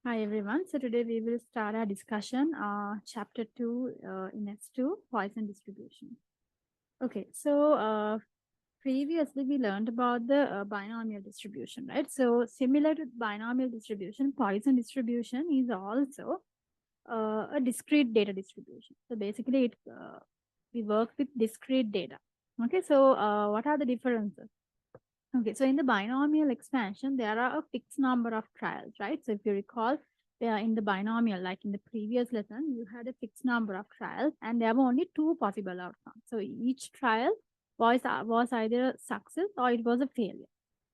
Hi everyone. So today we will start our discussion, chapter 2 in S2, Poisson Distribution. Okay, so previously we learned about the binomial distribution, right? So similar to binomial distribution, Poisson distribution is also a discrete data distribution. So basically we work with discrete data. Okay, so what are the differences? Okay, so in the binomial expansion, there are a fixed number of trials, right? So if you recall, in the binomial, like in the previous lesson, you had a fixed number of trials and there were only two possible outcomes. So each trial was either a success or it was a failure,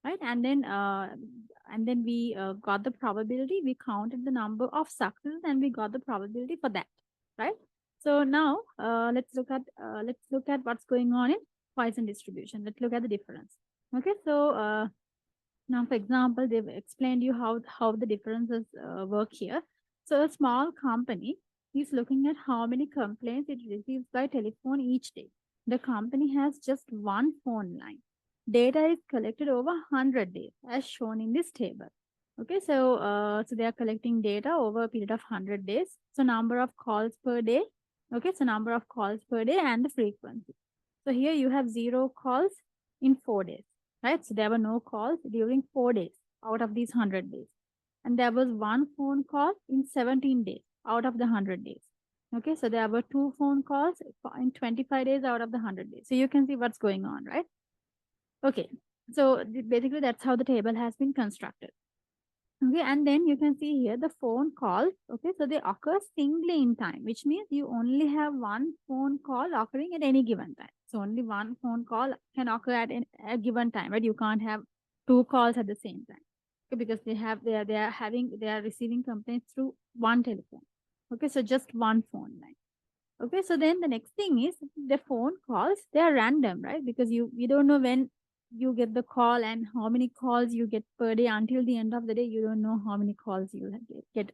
right? And then we got the probability, we counted the number of successes and we got the probability for that, right? So now let's look at what's going on in Poisson distribution. Let's look at the difference. Okay, so now, for example, they've explained you how the differences work here. So a small company is looking at how many complaints it receives by telephone each day. The company has just one phone line. Data is collected over 100 days, as shown in this table. Okay, so they are collecting data over a period of 100 days. So number of calls per day. Okay, so number of calls per day and the frequency. So here you have 0 calls in 4 days, right? So there were no calls during 4 days out of these 100 days. And there was one phone call in 17 days out of the 100 days. Okay, so there were two phone calls in 25 days out of the 100 days. So you can see what's going on, right? Okay, so basically that's how the table has been constructed. Okay, and then you can see here the phone calls. Okay, so they occur singly in time, which means you only have one phone call occurring at any given time. So only one phone call can occur at a given time, right? You can't have two calls at the same time. Okay, because they are receiving complaints through one telephone. Okay, so just one phone line. Okay, so then the next thing is the phone calls, they are random, right? Because you don't know when you get the call and how many calls you get per day until the end of the day. You don't know how many calls you get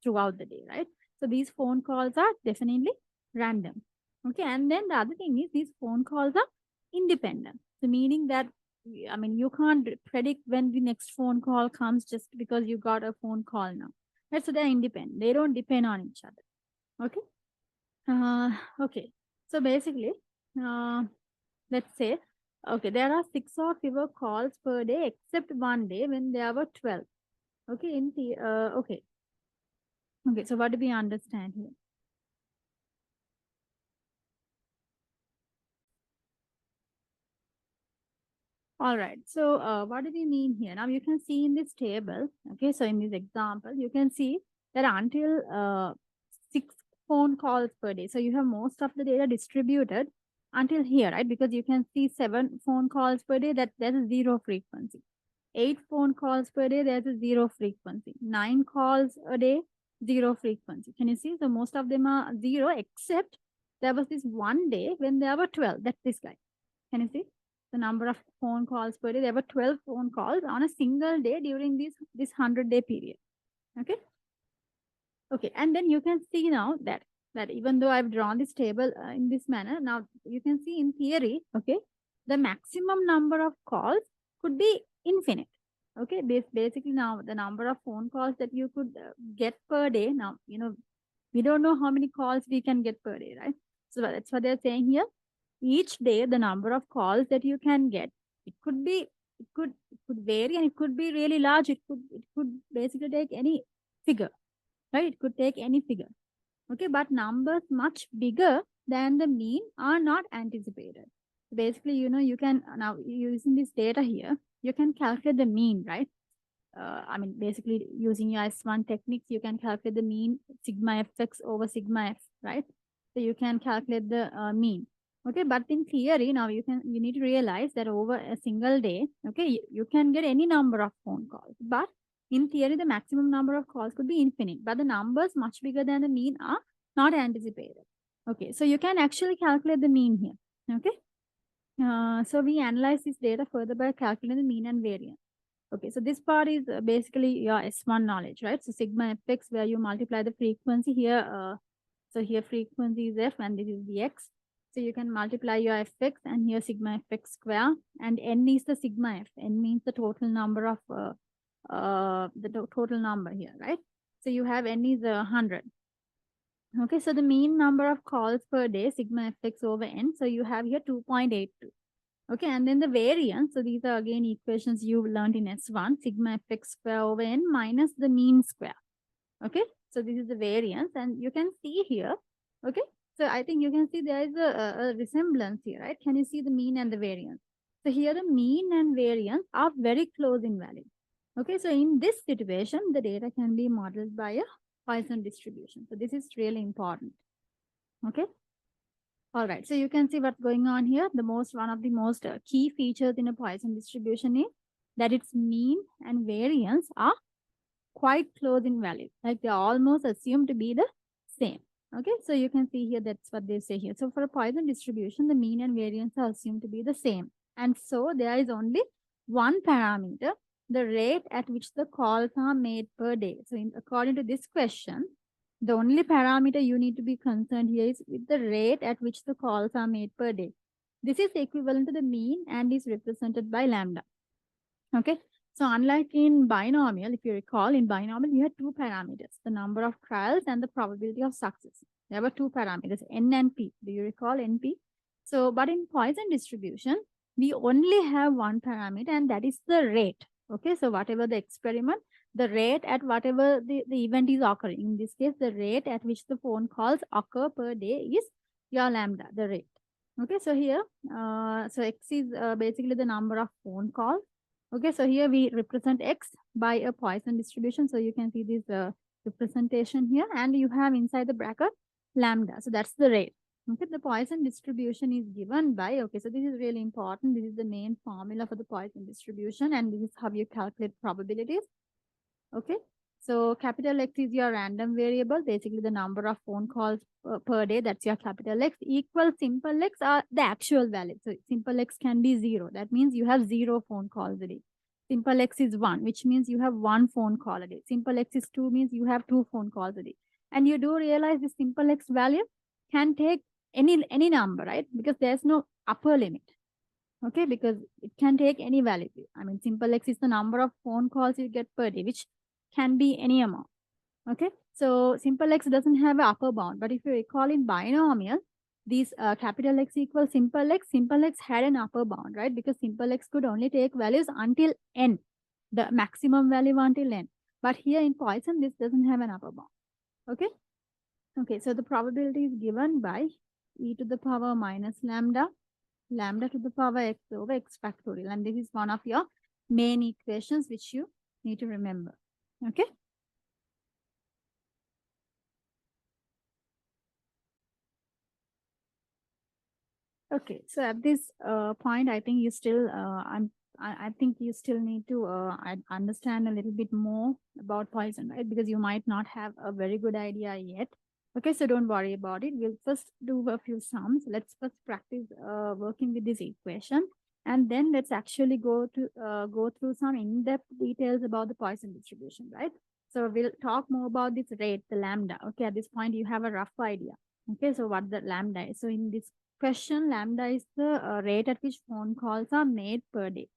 throughout the day, right? So these phone calls are definitely random. Okay, and then the other thing is these phone calls are independent. So meaning that I mean you can't predict when the next phone call comes just because you got a phone call now. Right? So they're independent. They don't depend on each other. Okay. Uh, okay. So basically, uh, let's say, okay, there are 6 or fewer calls per day except one day when there were 12. Okay, okay. Okay, so what do we understand here? All right. So what do we mean here? Now you can see in this table, okay, so in this example, you can see that until 6 phone calls per day. So you have most of the data distributed until here, right? Because you can see 7 phone calls per day, that is zero frequency. 8 phone calls per day, there's a zero frequency. 9 calls a day, zero frequency. Can you see? So most of them are zero, except there was this one day when there were 12. That's this guy. Can you see? The number of phone calls per day. There were 12 phone calls on a single day during this 100-day period. Okay. Okay. And then you can see now that even though I've drawn this table in this manner, now you can see in theory, okay, the maximum number of calls could be infinite. Okay. Basically now the number of phone calls that you could get per day. Now, we don't know how many calls we can get per day, right? So that's what they're saying here. Each day the number of calls that you can get, it could vary and it could be really large. It could basically take any figure, right? It could take any figure. Okay, but numbers much bigger than the mean are not anticipated. Basically, you can now using this data here, you can calculate the mean, right? I mean, basically using your S1 techniques, you can calculate the mean sigma fx over sigma f, right? So you can calculate the mean. Okay, but in theory, now you need to realize that over a single day, okay, you can get any number of phone calls. But in theory, the maximum number of calls could be infinite, but the numbers much bigger than the mean are not anticipated. Okay, so you can actually calculate the mean here. Okay. So we analyze this data further by calculating the mean and variance. Okay, so this part is basically your S1 knowledge, right? So sigma fx, where you multiply the frequency here. So here frequency is f and this is the x. So you can multiply your fx and here sigma fx square, and n is the sigma f. N means the total number of total number here, right? So you have n is 100. Okay, so the mean number of calls per day, sigma fx over n. So you have here 2.82. Okay, and then the variance. So these are again equations you learned in S1, sigma fx square over n minus the mean square. Okay, so this is the variance, and you can see here. Okay, so I think you can see there is a resemblance here, right? Can you see the mean and the variance? So here the mean and variance are very close in value. Okay, so in this situation, the data can be modeled by a Poisson distribution. So this is really important. Okay. All right. So you can see what's going on here. One of the most key features in a Poisson distribution is that its mean and variance are quite close in value. Like they're almost assumed to be the same. Okay. So you can see here, that's what they say here. So for a Poisson distribution, the mean and variance are assumed to be the same. And so there is only one parameter, the rate at which the calls are made per day. So according to this question, the only parameter you need to be concerned here is with the rate at which the calls are made per day. This is equivalent to the mean and is represented by lambda. Okay. So unlike in binomial, if you recall, in binomial, you had two parameters, the number of trials and the probability of success. There were two parameters, N and P. Do you recall NP? So, but in Poisson distribution, we only have one parameter, and that is the rate. Okay. So whatever the experiment, the rate at whatever the event is occurring. In this case, the rate at which the phone calls occur per day is your lambda, the rate. Okay. So here, so X is basically the number of phone calls. Okay, so here we represent X by a Poisson distribution. So you can see this representation here, and you have inside the bracket lambda. So that's the rate. Okay, the Poisson distribution is given by, okay, so this is really important. This is the main formula for the Poisson distribution, and this is how you calculate probabilities. Okay, so capital X is your random variable, basically the number of phone calls per day. That's your capital X. Equal simple X are the actual value. So simple X can be 0. That means you have 0 phone calls a day. Simple X is 1, which means you have 1 phone call a day. Simple X is 2, means you have 2 phone calls a day. And you do realize the simple X value can take any number, right? Because there's no upper limit. Okay, because it can take any value. I mean, simple X is the number of phone calls you get per day, which can be any amount. Okay, so simple X doesn't have an upper bound, but if you recall in binomial, these capital X equals simple X had an upper bound, right? Because simple X could only take values until n, the maximum value until n. But here in Poisson, this doesn't have an upper bound. Okay, okay, so the probability is given by e to the power minus lambda to the power x over x factorial. And this is one of your main equations which you need to remember. Okay. Okay. So at this point, I think you still, I think you still need to understand a little bit more about Poisson, right? Because you might not have a very good idea yet. Okay, so don't worry about it. We'll first do a few sums. Let's first practice working with this equation, and then let's actually go through some in-depth details about the Poisson distribution, right? So we'll talk more about this rate, the lambda. Okay, at this point you have a rough idea. Okay, so what the lambda is. So in this question, lambda is the rate at which phone calls are made per day.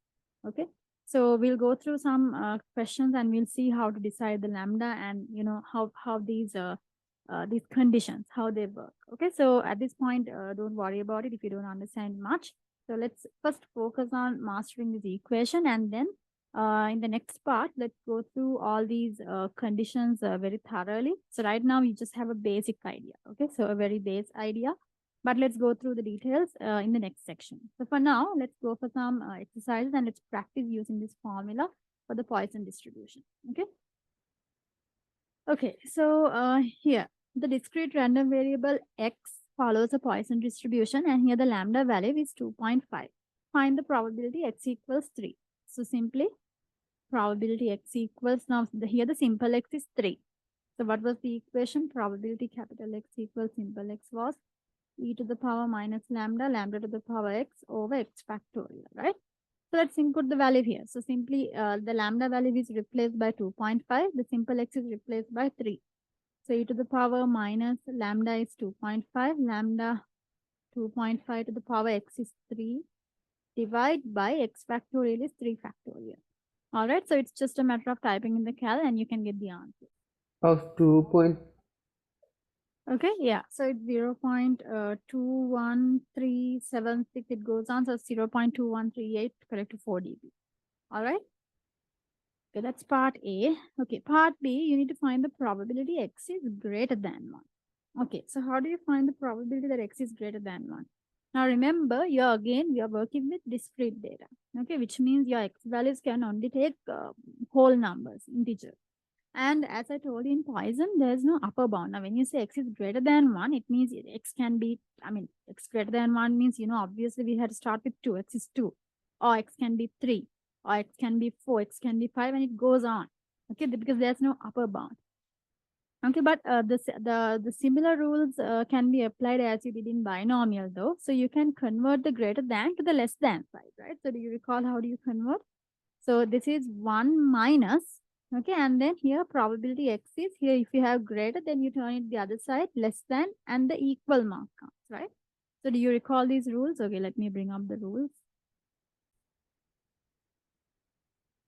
Okay, so we'll go through some questions, and we'll see how to decide the lambda, and you know how these conditions, how they work. Okay, so at this point, don't worry about it if you don't understand much. So let's first focus on mastering this equation, and then in the next part, let's go through all these conditions very thoroughly. So right now, we just have a basic idea. Okay, so a very base idea, but let's go through the details in the next section. So for now, let's go for some exercises, and let's practice using this formula for the Poisson distribution. Okay. Okay, so here the discrete random variable x follows a Poisson distribution, and here the lambda value is 2.5. Find the probability x equals 3. So simply probability x equals, now here the simple x is 3. So what was the equation? Probability capital X equals simple x was e to the power minus lambda to the power x over x factorial, right? So let's input the value here. So simply the lambda value is replaced by 2.5. The simple x is replaced by 3. So e to the power minus lambda is 2.5. Lambda 2.5 to the power x is 3. Divide by x factorial is 3 factorial. All right. So it's just a matter of typing in the cal, and you can get the answer. of 2 Okay, yeah. So it's 0.21376. It goes on. So 0.2138 correct to 4 dB. All right. Okay, that's part A. Okay, part B, you need to find the probability X is greater than 1. Okay, so how do you find the probability that X is greater than 1? Now remember, we are working with discrete data. Okay, which means your X values can only take whole numbers, integer. And as I told you in Poisson, there's no upper bound. Now, when you say X is greater than 1, it means X can be, X greater than 1 means, obviously we had to start with 2. X is 2. Or X can be 3. Or X can be 4. X can be 5. And it goes on. Okay, because there's no upper bound. Okay, but the similar rules can be applied as you did in binomial though. So you can convert the greater than to the less than side, right? So do you recall how do you convert? So this is 1 minus, okay, and then here probability X is here. If you have greater, then you turn it the other side, less than, and the equal mark comes, right? So do you recall these rules? Okay, let me bring up the rules.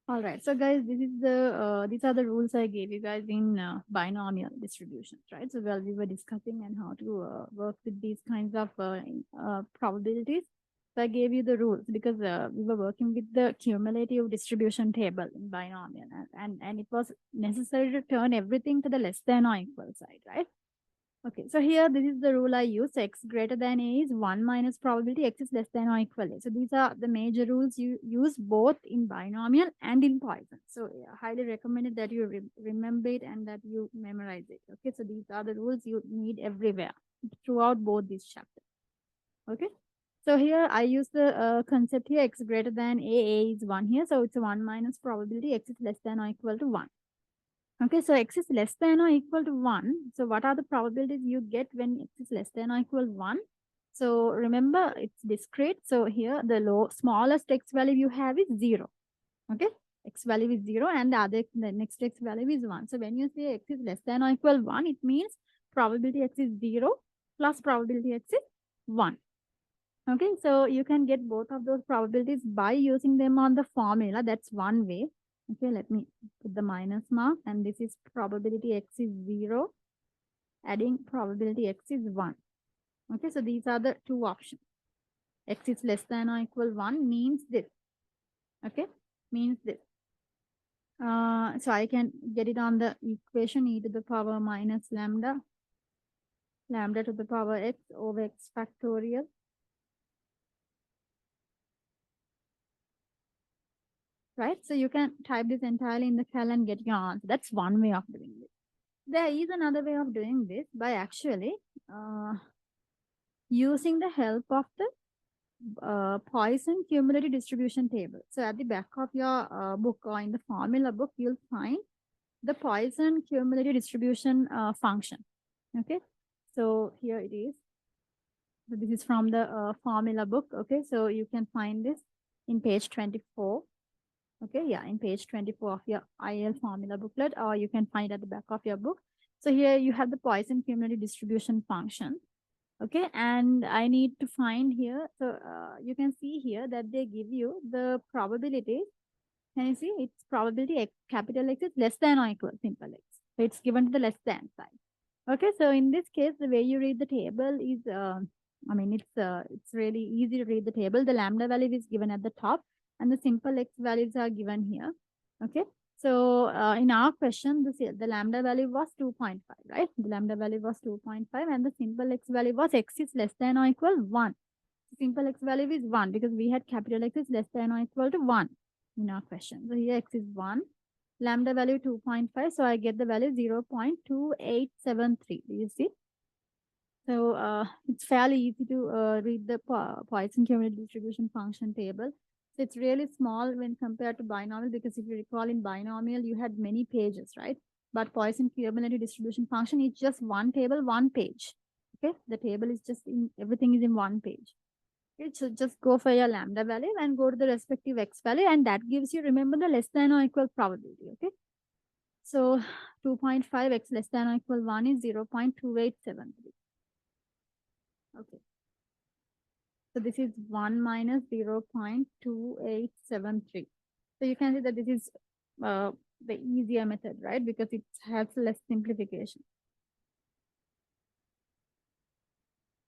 All right, so guys, these are the rules I gave you guys in binomial distributions, right? So while we were discussing and how to work with these kinds of probabilities, so I gave you the rules because we were working with the cumulative distribution table in binomial, and it was necessary to turn everything to the less than or equal side, right? Okay, so here this is the rule I use. X greater than A is 1 minus probability X is less than or equal A. So these are the major rules you use both in binomial and in Poisson. So yeah, highly recommended that you remember it and that you memorize it. Okay, so these are the rules you need everywhere throughout both these chapters. Okay, so here I use the concept here X greater than A is 1 here. So it's a 1 minus probability X is less than or equal to 1. Okay, so X is less than or equal to 1. So what are the probabilities you get when X is less than or equal to 1? So remember, it's discrete. So here the smallest X value you have is 0. Okay, X value is 0 and the next X value is 1. So when you say X is less than or equal to 1, it means probability X is 0 plus probability X is 1. Okay, so you can get both of those probabilities by using them on the formula. That's one way. Okay, let me put the minus mark, and this is probability X is 0, adding probability X is 1. Okay, so these are the two options. X is less than or equal 1 means this. Okay, means this. So I can get it on the equation e to the power minus lambda, lambda to the power x over x factorial. Right? So you can type this entirely in the cal and get your answer. That's one way of doing this. There is another way of doing this by actually using the help of the Poisson cumulative distribution table. So at the back of your book or in the formula book, you'll find the Poisson cumulative distribution function. Okay, so here it is. So this is from the formula book. Okay, so you can find this in page 24. Okay, yeah, in page 24 of your IL formula booklet, or you can find at the back of your book. So here you have the Poisson cumulative distribution function. Okay, and I need to find here. So you can see here that they give you the probability. Can you see? It's probability X, capital X is less than or equal simple X. So it's given to the less than side. Okay, so in this case, the way you read the table is, it's really easy to read the table. The lambda value is given at the top, and the simple X values are given here. Okay, so in our question, the lambda value was 2.5, right? The lambda value was 2.5, and the simple X value was X is less than or equal 1. Simple X value is 1 because we had capital X is less than or equal to 1 in our question. So here X is 1, lambda value 2.5. So I get the value 0.2873. Do you see? So it's fairly easy to read the Poisson cumulative distribution function table. So it's really small when compared to binomial because if you recall in binomial, you had many pages, right? But Poisson cumulative distribution function is just one table, one page. Okay, the table is just everything is in one page. Okay, so just go for your lambda value and go to the respective x value, and that gives you, remember, the less than or equal probability. Okay, so 2.5 x less than or equal 1 is 0.2873. Okay, so this is 1 minus 0.2873. So you can see that this is the easier method, right? Because it has less simplification.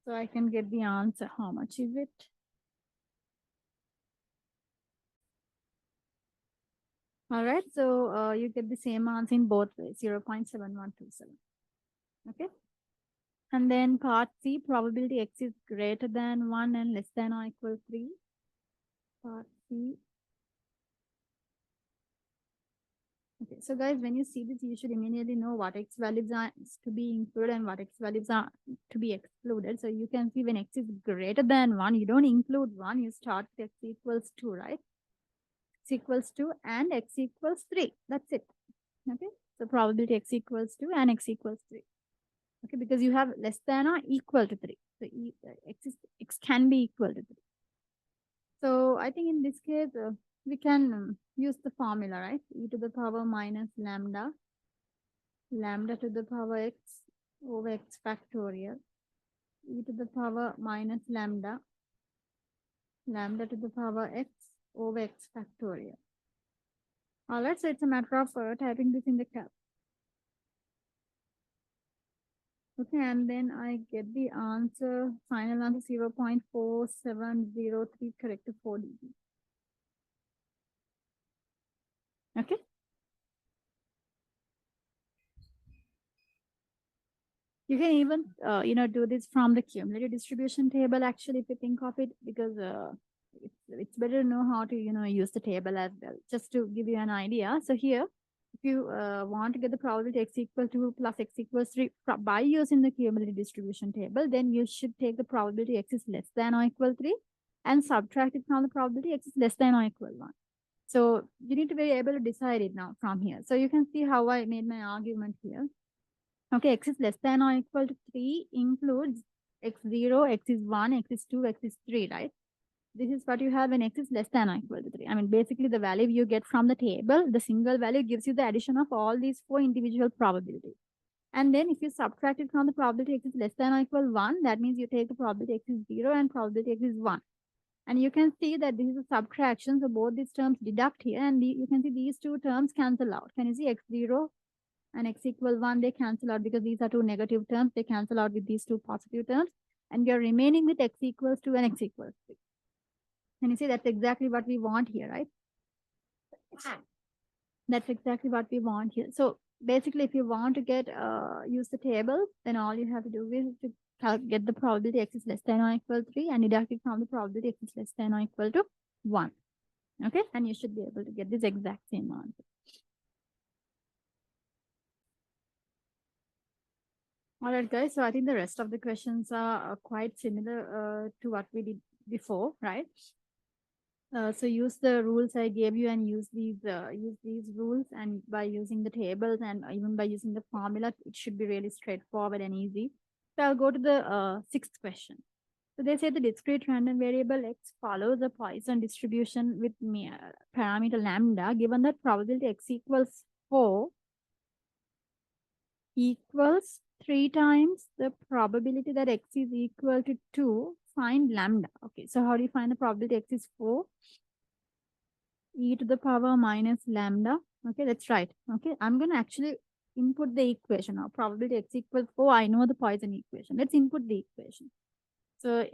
So I can get the answer. How much is it? All right, so you get the same answer in both ways, 0.7127. Okay. And then part C, probability X is greater than 1 and less than or equal 3. Part C. Okay, so guys, when you see this, you should immediately know what X values are to be included and what X values are to be excluded. So you can see when X is greater than 1, you don't include 1, you start with X equals 2, right? X equals 2 and X equals 3. That's it. Okay, so probability X equals 2 and X equals 3. Okay, because you have less than or equal to 3. So X can be equal to 3. So I think in this case, we can use the formula, right? E to the power minus lambda, lambda to the power x over x factorial, e to the power minus lambda, lambda to the power x over x factorial. All right, so it's a matter of typing this in the calc. Okay, and then I get the answer, final answer 0.4703 correct to 4 dB. Okay. You can even, do this from the cumulative distribution table, actually, if you think of it, because it's better to know how to, use the table as well, just to give you an idea. So here, if you want to get the probability x equal to plus x equals 3 by using the cumulative distribution table, then you should take the probability x is less than or equal 3 and subtract it from the probability x is less than or equal 1. So you need to be able to decide it now from here. So you can see how I made my argument here. Okay, x is less than or equal to 3 includes x0, x is 1, x is 2, x is 3, right? This is what you have when x is less than or equal to 3. I mean, basically the value you get from the table, the single value gives you the addition of all these 4 individual probabilities. And then if you subtract it from the probability x is less than or equal 1, that means you take the probability x is 0 and probability x is 1. And you can see that this is a subtraction, so both these terms deduct here, and you can see these two terms cancel out. Can you see x0 and x equal 1, they cancel out because these are two negative terms. They cancel out with these two positive terms. And you're remaining with x equals 2 and x equals 3. And you see that's exactly what we want here, right? That's exactly what we want here. So basically, if you want to get use the table, then all you have to do is to get the probability x is less than or equal 3 and deduct it from the probability x is less than or equal to 1. Okay, and you should be able to get this exact same answer. All right, guys. So I think the rest of the questions are quite similar to what we did before, right? So use the rules I gave you and use these rules, and by using the tables and even by using the formula, it should be really straightforward and easy. So I'll go to the sixth question. So they say the discrete random variable x follows a Poisson distribution with parameter lambda, given that probability x equals 4 equals 3 times the probability that x is equal to 2, find lambda. Okay, so how do you find the probability x is 4? E to the power minus lambda. Okay, that's right. Okay, I'm going to actually input the equation now. Probability x equals 4. I know the Poisson equation. Let's input the equation. So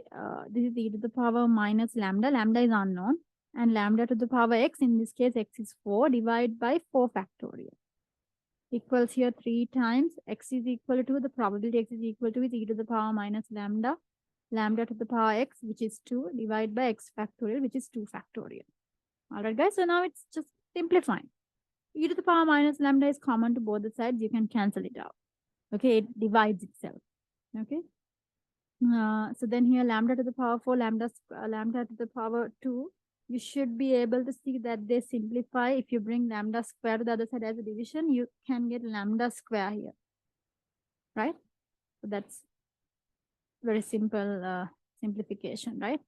this is e to the power minus lambda. Lambda is unknown. And lambda to the power x, in this case, x is 4 divided by 4 factorial. Equals here 3 times x is equal to, the probability x is equal to is e to the power minus lambda, lambda to the power x, which is 2, divided by x factorial, which is 2 factorial. All right, guys. So now it's just simplifying. E to the power minus lambda is common to both the sides. You can cancel it out. Okay, it divides itself. Okay. So then here lambda to the power 4, lambda to the power 2. You should be able to see that they simplify. If you bring lambda square to the other side as a division, you can get lambda square here, right? So that's very simple simplification, right?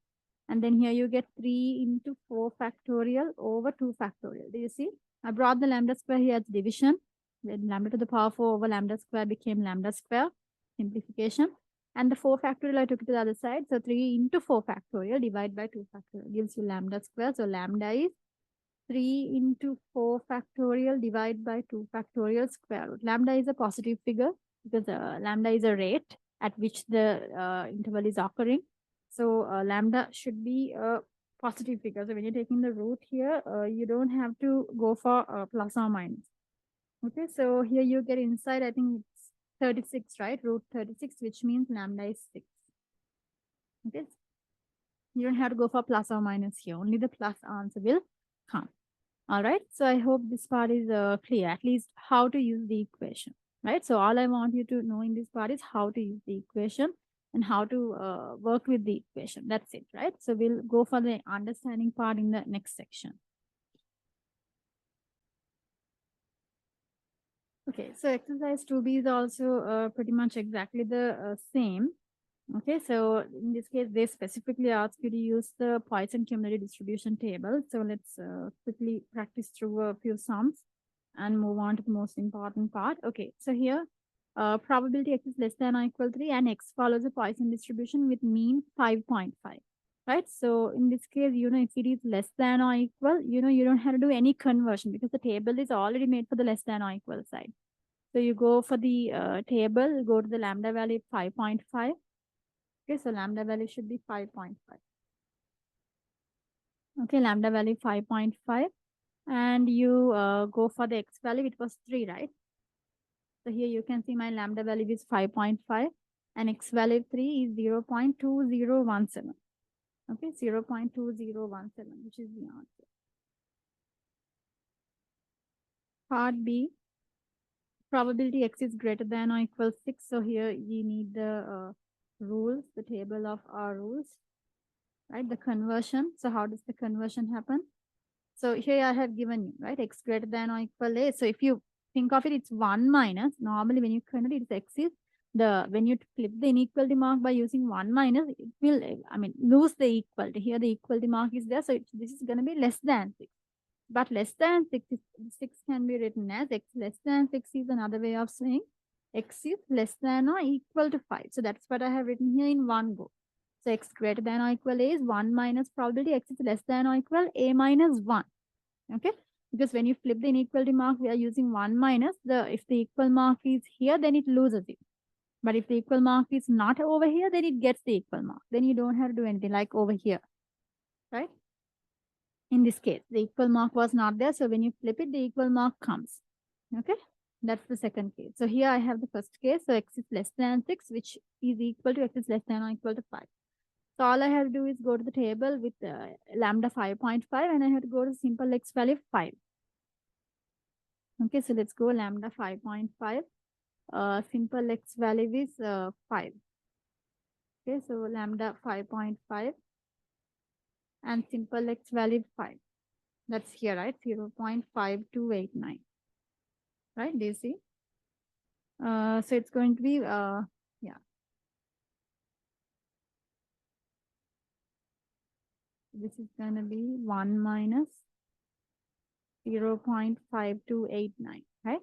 And then here you get 3 into 4 factorial over 2 factorial. Do you see? I brought the lambda square here as division. Then lambda to the power 4 over lambda square became lambda square. Simplification. And the 4 factorial, I took it to the other side. So 3 into 4 factorial divided by 2 factorial gives you lambda square. So lambda is 3 into 4 factorial divided by 2 factorial square root. Lambda is a positive figure because lambda is a rate at which the interval is occurring. So lambda should be a positive figure. So when you're taking the root here, you don't have to go for plus or minus. Okay, so here you get inside, I think it's 36, right? Root 36, which means lambda is 6. Okay, you don't have to go for plus or minus here. Only the plus answer will come. All right. So I hope this part is clear, at least how to use the equation, right? So all I want you to know in this part is how to use the equation and how to work with the equation. That's it, right? So we'll go for the understanding part in the next section. Okay, so exercise 2B is also pretty much exactly the same. Okay, so in this case, they specifically ask you to use the Poisson cumulative distribution table. So let's quickly practice through a few sums and move on to the most important part. Okay, so here, probability x is less than or equal to 3 and x follows a Poisson distribution with mean 5.5. Right, so in this case, if it is less than or equal, you don't have to do any conversion because the table is already made for the less than or equal side. So you go for the table, go to the lambda value 5.5. Okay, so lambda value should be 5.5. Okay, lambda value 5.5. And you go for the x value, it was 3, right? So here you can see my lambda value is 5.5 and x value 3 is 0.2017. Okay, 0.2017, which is the answer. Part B, probability x is greater than or equal 6. So here you need the rules, the table of our rules, right? The conversion. So how does the conversion happen? So here I have given you, right? X greater than or equal A. So if you think of it, it's 1 minus. Normally when you convert it, it's X is when you flip the inequality mark by using 1 minus, it will, lose the equality. Here the equality mark is there. So this is going to be less than 6. But less than 6 can be written as X less than 6 is another way of saying X is less than or equal to 5. So that's what I have written here in one go. So x greater than or equal A is 1 minus probability x is less than or equal A minus 1. Okay, because when you flip the inequality mark, we are using 1 minus. If the equal mark is here, then it loses it. But if the equal mark is not over here, then it gets the equal mark. Then you don't have to do anything like over here, right? In this case, the equal mark was not there. So when you flip it, the equal mark comes. Okay, that's the second case. So here I have the first case. So x is less than 6, which is equal to x is less than or equal to 5. So all I have to do is go to the table with lambda 5.5 and I have to go to simple x value 5. Okay, so let's go lambda 5.5. Simple x value is 5. Okay, so lambda 5.5 and simple x value 5. That's here, right? 0.5289. Right, do you see? So it's going to be, yeah. This is going to be 1 minus 0.5289, right?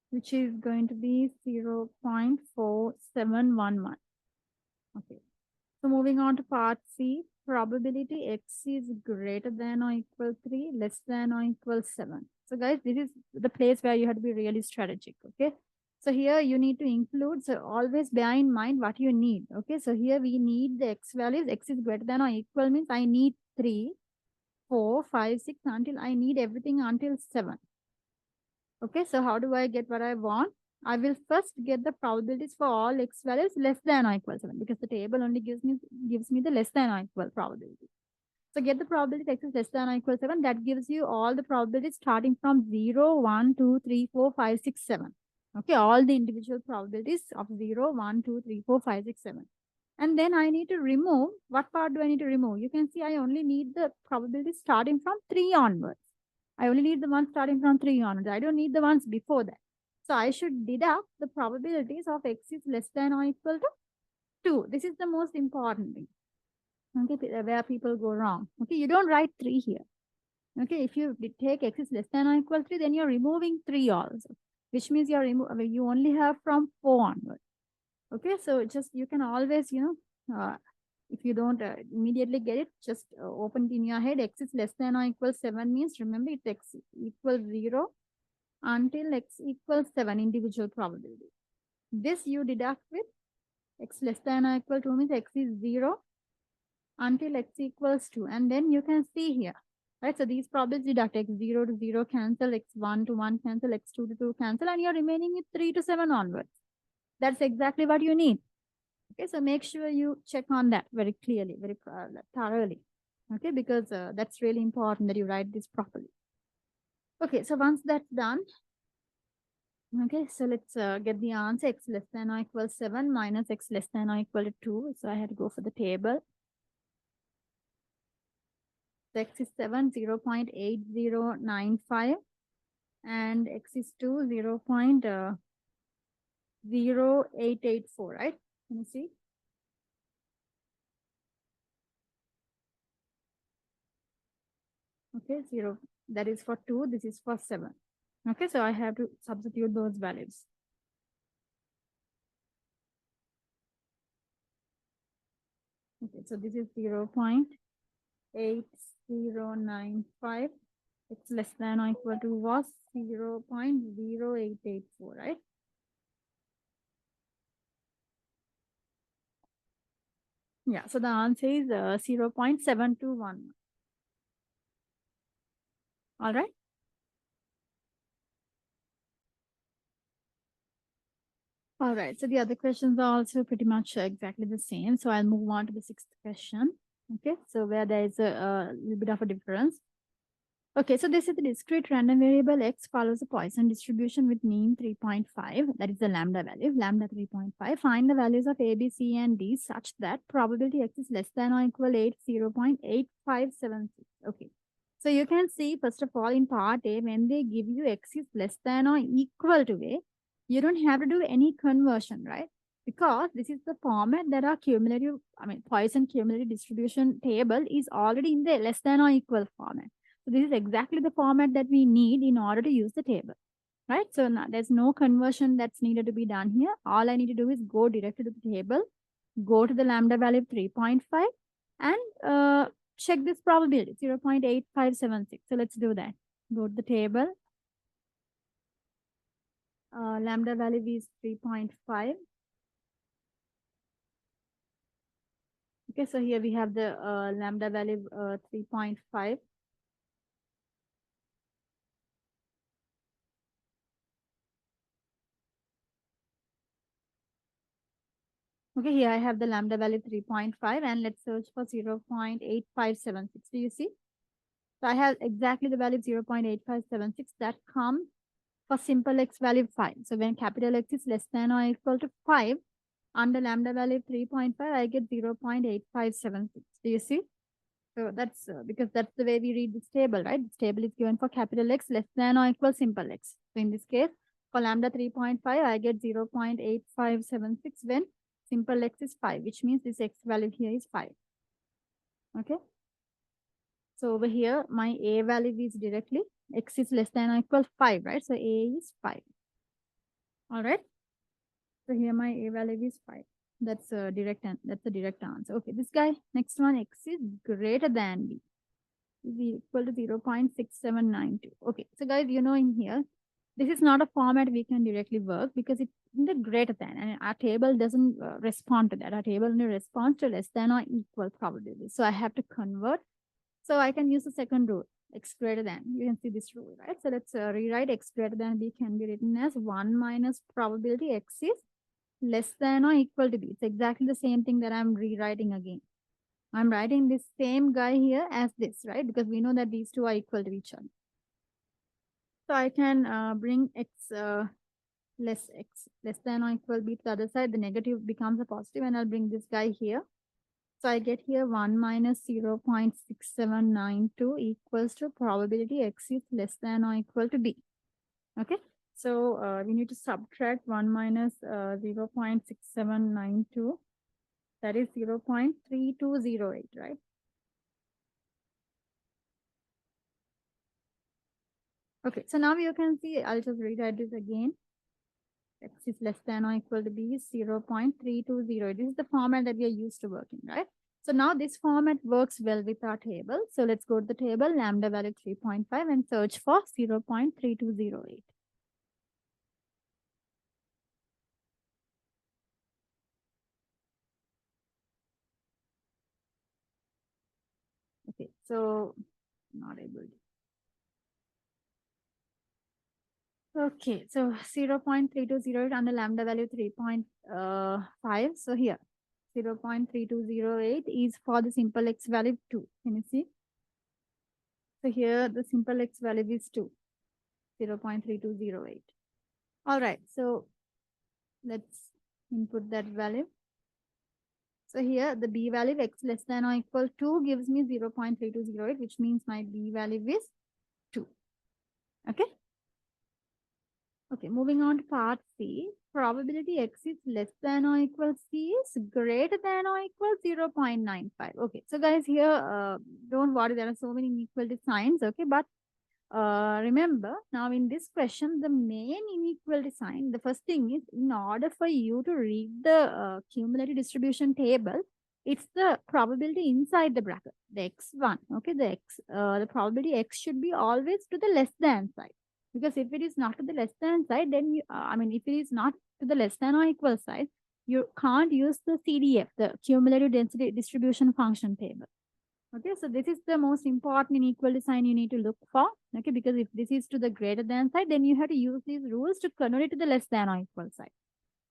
Which is going to be 0.4711. Okay. So moving on to part C, probability x is greater than or equal 3, less than or equal 7. So guys, this is the place where you have to be really strategic, okay? So here you need to include, so always bear in mind what you need, okay? So here we need the x values, x is greater than or equal means I need 3, 4, 5, 6 until I need everything until 7. Okay, so how do I get what I want? I will first get the probabilities for all x values less than or equal 7 because the table only gives me the less than or equal probability. So get the probability x is less than or equal 7. That gives you all the probabilities starting from 0, 1, 2, 3, 4, 5, 6, 7. Okay, all the individual probabilities of 0, 1, 2, 3, 4, 5, 6, 7. And then I need to remove, what part do I need to remove? You can see I only need the probabilities starting from 3 onwards. I only need the ones starting from 3 onwards. I don't need the ones before that. So I should deduct the probabilities of x is less than or equal to 2. This is the most important thing. Okay, where people go wrong. Okay, you don't write 3 here. Okay, if you take x is less than or equal to 3, then you're removing 3 also, which means you only have from 4 onwards. Okay, so just you can always, if you don't immediately get it, just open it in your head. X is less than or equals 7 means, remember, it's x equals 0 until x equals 7, individual probability. This you deduct with x less than or equal to means x is 0 until x equals 2. And then you can see here, right? So these probabilities deduct x0 to 0 cancel, x1 to 1 cancel, x2 to 2 cancel, and you're remaining with 3 to 7 onwards. That's exactly what you need. Okay, so make sure you check on that very clearly, very thoroughly. Okay, because that's really important that you write this properly. Okay, so once that's done, okay, so let's get the answer. X less than or equal 7 minus x less than or equal to 2. So I had to go for the table. So x is 7, 0.8095, and x is 2, 0.0884, right? Can you see? Okay, 0. That is for 2. This is for 7. Okay, so I have to substitute those values. Okay, so this is 0.8095. X less than or equal to was 0.0884, right? Yeah, so the answer is 0.721. All right. All right, so the other questions are also pretty much exactly the same. So I'll move on to the sixth question. Okay, so where there is a little bit of a difference. Okay, so this is the discrete random variable x follows a Poisson distribution with mean 3.5. That is the lambda value, lambda 3.5. Find the values of a, b, c, and d such that probability x is less than or equal to 0.8576. Okay, so you can see, first of all, in part A, when they give you x is less than or equal to a, you don't have to do any conversion, right? Because this is the format that our cumulative, Poisson cumulative distribution table is already in the less than or equal format. So this is exactly the format that we need in order to use the table, right? So now there's no conversion that's needed to be done here. All I need to do is go directly to the table, go to the lambda value of 3.5, and check this probability, 0.8576. So let's do that. Go to the table. Lambda value is 3.5. Okay, so here we have the lambda value 3.5. Okay, here I have the lambda value 3.5, and let's search for 0.8576. Do you see? So I have exactly the value 0.8576 that come for simple x value 5. So when capital X is less than or equal to 5, under lambda value 3.5, I get 0.8576. Do you see? So that's because that's the way we read this table, right? This table is given for capital X less than or equal simple x. So in this case, for lambda 3.5, I get 0.8576 when simple x is 5, which means this x value here is 5. Okay. So over here, my a value is directly x is less than or equal 5, right? So a is 5. All right. So here my a value is 5. That's a direct answer. Okay, this guy, next one, x is greater than b is equal to 0.6792. Okay, so guys, you know, in here, this is not a format we can directly work because it's in the greater than, and our table doesn't respond to that. Our table only responds to less than or equal probability. So I have to convert. So I can use the second rule, x greater than. You can see this rule, right? So let's rewrite x greater than b can be written as 1 minus probability x is less than or equal to b. It's exactly the same thing that I'm rewriting again. I'm writing this same guy here as this, right? Because we know that these two are equal to each other. So I can bring x less than or equal b to the other side. The negative becomes a positive, and I'll bring this guy here. So I get here 1 minus 0.6792 equals to probability x is less than or equal to b. Okay. So we need to subtract 1 minus 0.6792. That is 0.3208, right? Okay, so now you can see, I'll just rewrite this again. X is less than or equal to b is 0.320. This is the format that we are used to working, right? So now this format works well with our table. So let's go to the table, lambda value 3.5 and search for 0.3208. Okay, so not able to. Okay, so 0.3208 and the lambda value 3.5. So here 0.3208 is for the simple x value 2. Can you see? So here the simple x value is 2, 0.3208. All right, so let's input that value. So here the b value x less than or equal to gives me 0.3208, which means my b value is 2. Okay. Okay, moving on to part C. Probability x is less than or equal C is greater than or equal 0.95. Okay, so guys here, don't worry, there are so many inequality signs. Okay, but remember now in this question, the main inequality sign, the first thing is in order for you to read the cumulative distribution table, it's the probability inside the bracket, the x1. Okay, the probability x should be always to the less than side. Because if it is not to the less than side, then you, if it is not to the less than or equal side, you can't use the CDF, the cumulative density distribution function table. Okay, so this is the most important inequality sign you need to look for. Okay, because if this is to the greater than side, then you have to use these rules to convert it to the less than or equal side.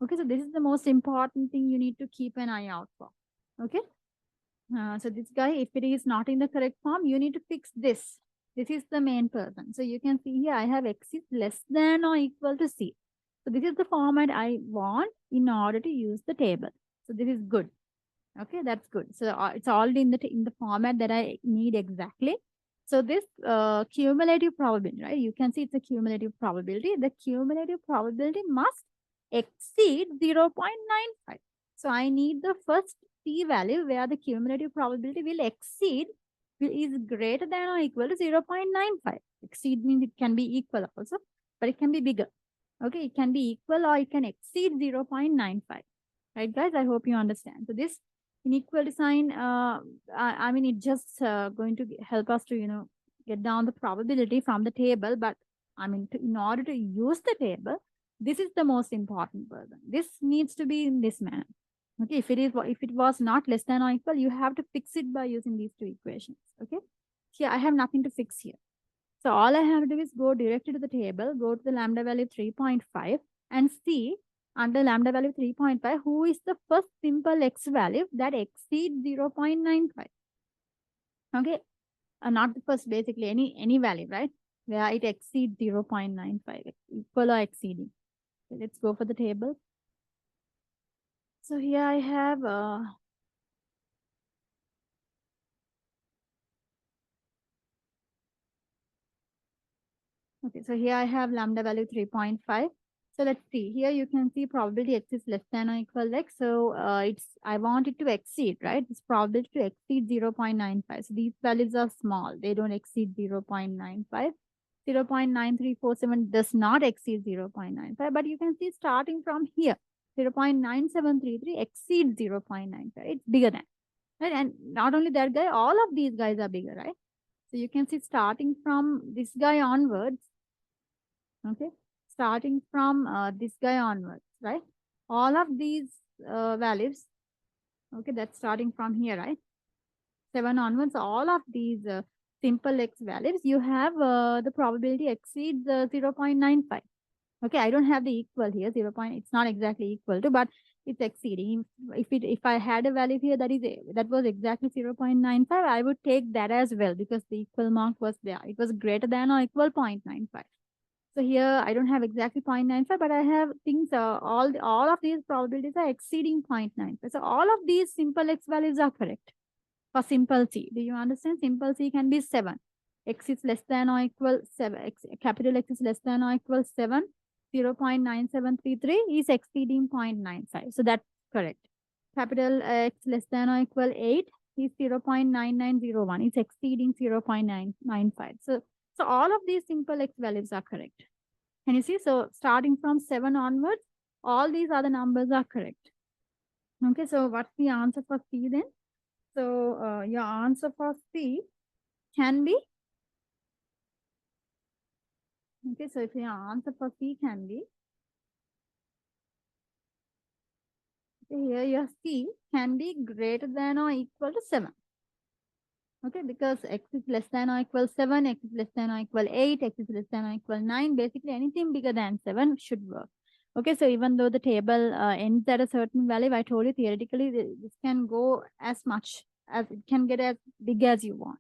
Okay, so this is the most important thing you need to keep an eye out for. Okay, so this guy, if it is not in the correct form, you need to fix this. This is the main person. So you can see here, I have x is less than or equal to c. So this is the format I want in order to use the table. So this is good. Okay, that's good. So it's already in the format that I need exactly. So this cumulative probability, right? You can see it's a cumulative probability. The cumulative probability must exceed 0.95. So I need the first p value where the cumulative probability will exceed is greater than or equal to 0.95. Exceed means it can be equal also, but it can be bigger. Okay, it can be equal or it can exceed 0.95. Right, guys? I hope you understand. So this inequality sign, it just going to help us to, get down the probability from the table. But in order to use the table, this is the most important burden. This needs to be in this manner. Okay, if it was not less than or equal, you have to fix it by using these two equations. Okay, here I have nothing to fix here. So all I have to do is go directly to the table, go to the lambda value 3.5 and see under lambda value 3.5, who is the first simple x value that exceeds 0.95. Okay, not the first, basically any value, right? Where it exceeds 0.95, equal or exceeding. So let's go for the table. So here I have okay, so here I have lambda value 3.5. So let's see. Here you can see probability x is less than or equal x. So I want it to exceed, right? It's probability to exceed 0.95. So these values are small. They don't exceed 0.95. 0.9347 does not exceed 0.95. But you can see starting from here, 0.9733 exceeds 0.95. It's bigger than, right? And not only that guy, all of these guys are bigger, right? So you can see starting from this guy onwards, okay, starting from this guy onwards, right? All of these values, okay, that's starting from here, right? 7 onwards, all of these simple x values, you have the probability exceeds 0.95. Okay, I don't have the equal here, 0. It's not exactly equal to, but it's exceeding. If I had a value here that was exactly 0.95, I would take that as well because the equal mark was there. It was greater than or equal 0.95. So here I don't have exactly 0.95, but I have things, all of these probabilities are exceeding 0.95. So all of these simple x values are correct for simple c. Do you understand? Simple c can be 7. X is less than or equal 7. Capital X is less than or equal 7. 0.9733 is exceeding 0.95. So that's correct. Capital X less than or equal 8 is 0.9901. It's exceeding 0.995. So all of these simple x values are correct. Can you see? So starting from 7 onwards, all these other numbers are correct. Okay, so what's the answer for C then? So your answer for C can be, okay, so if your answer for C can be, okay, here your C can be greater than or equal to 7. Okay, because x is less than or equal 7, x is less than or equal 8, x is less than or equal 9. Basically, anything bigger than 7 should work. Okay, so even though the table ends at a certain value, I told you theoretically this can go as much as it can get as big as you want.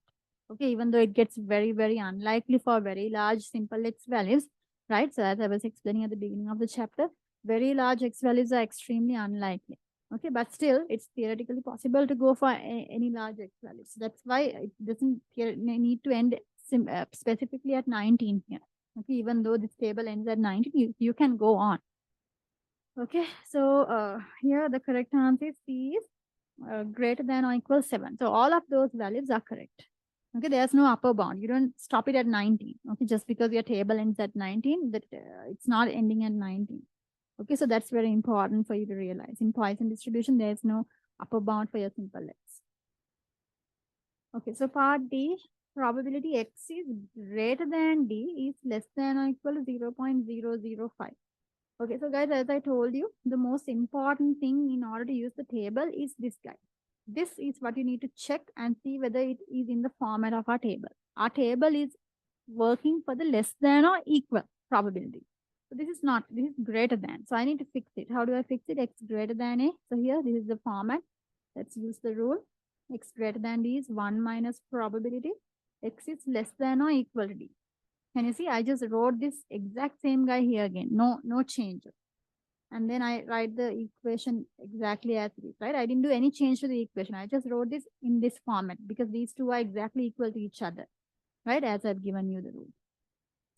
Okay, even though it gets very, very unlikely for very large simple x values, right? So as I was explaining at the beginning of the chapter, very large x values are extremely unlikely. Okay, but still, it's theoretically possible to go for any large x values. So that's why it doesn't need to end specifically at 19 here. Okay, even though this table ends at 19, you can go on. Okay, so here the correct answer is C is greater than or equal 7. So all of those values are correct. Okay, there's no upper bound. You don't stop it at 19. Okay, just because your table ends at 19, that it's not ending at 19. Okay, so that's very important for you to realize. In Poisson distribution, there's no upper bound for your simple x. Okay, so part D, probability x is greater than D is less than or equal to 0.005. Okay, so guys, as I told you, the most important thing in order to use the table is this guy. This is what you need to check and see whether it is in the format of our table. Our table is working for the less than or equal probability. So this is not, this is greater than. So I need to fix it. How do I fix it? X greater than A. So here, this is the format. Let's use the rule. X greater than D is 1 minus probability. X is less than or equal to D. Can you see? I just wrote this exact same guy here again. No change. And then I write the equation exactly as it is, right? I didn't do any change to the equation. I just wrote this in this format because these two are exactly equal to each other, right? As I've given you the rule.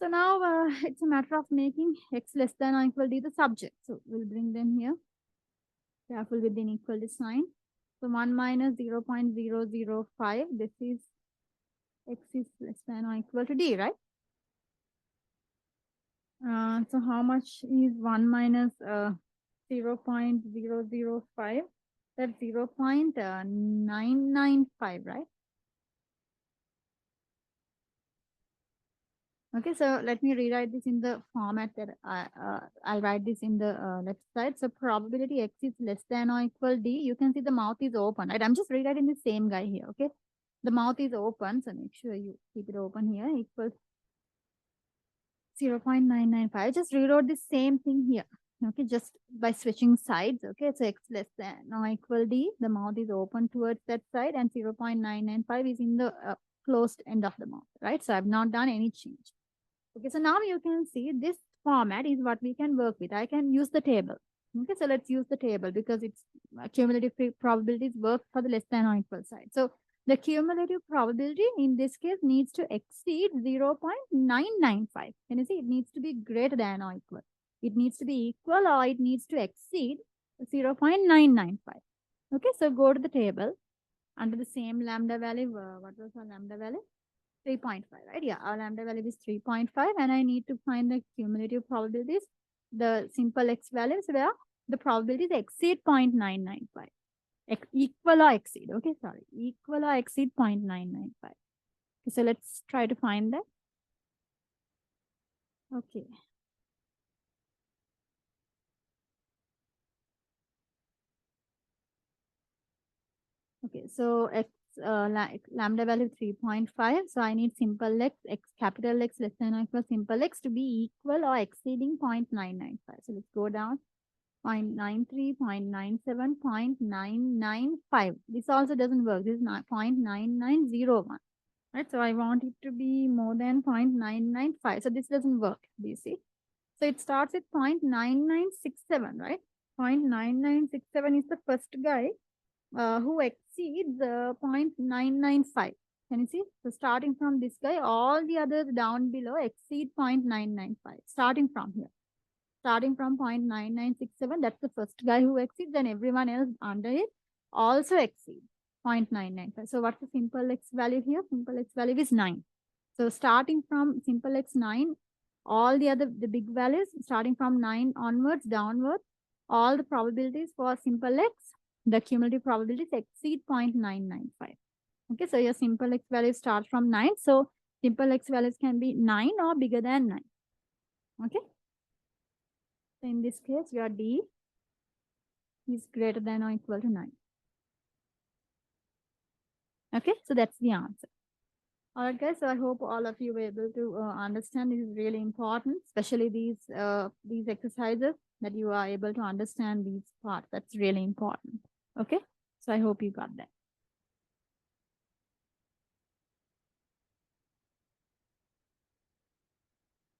So now it's a matter of making x less than or equal to the subject. So we'll bring them here. Careful with the equal to sign. So 1 minus 0 0.005. This is x is less than or equal to d, right? So how much is 1 minus 0.005? That's 0.995, right? Okay, so let me rewrite this in the format that I'll write this in the left side. So probability x is less than or equal d. You can see the mouth is open, right? I'm just rewriting the same guy here, okay? The mouth is open, so make sure you keep it open here, equals 0.995. I just rewrote the same thing here. Okay, just by switching sides. Okay, so x less than or equal d, the mouth is open towards that side, and 0.995 is in the closed end of the mouth, right? So I've not done any change. Okay, so now you can see this format is what we can work with. I can use the table. Okay, so let's use the table because it's cumulative probabilities work for the less than or equal side. So the cumulative probability in this case needs to exceed 0.995. Can you see? It needs to be greater than or equal. It needs to be equal or it needs to exceed 0.995. Okay, so go to the table under the same lambda value. What was our lambda value? 3.5, right? Yeah, our lambda value is 3.5 and I need to find the cumulative probabilities, the simple x values where the probabilities exceed 0.995. Equal or exceed, okay, sorry, equal or exceed 0.995. So let's try to find that. Okay. Okay, so x lambda value 3.5. So I need simple x capital X less than or equal simple x to be equal or exceeding 0.995. So let's go down. 0.93, 0.97, 0.995. This also doesn't work. This is not 0.9901. Right? So I want it to be more than 0.995. So this doesn't work. Do you see? So it starts with 0.9967, right? 0.9967 is the first guy who exceeds 0.995. Can you see? So starting from this guy, all the others down below exceed 0.995. Starting from here. Starting from 0.9967, that's the first guy who exceeds, then everyone else under it also exceeds 0.995. So what's the simple x value here? Simple x value is 9. So starting from simple x 9, all the big values, starting from 9 onwards, downwards, all the probabilities for simple x the cumulative probabilities exceed 0.995. Okay, so your simple x value starts from 9. So simple x values can be 9 or bigger than 9. Okay. So in this case, your D is greater than or equal to 9. Okay, so that's the answer. All right, guys. So I hope all of you were able to understand. This is really important, especially these exercises, that you are able to understand these parts. That's really important. Okay. So I hope you got that.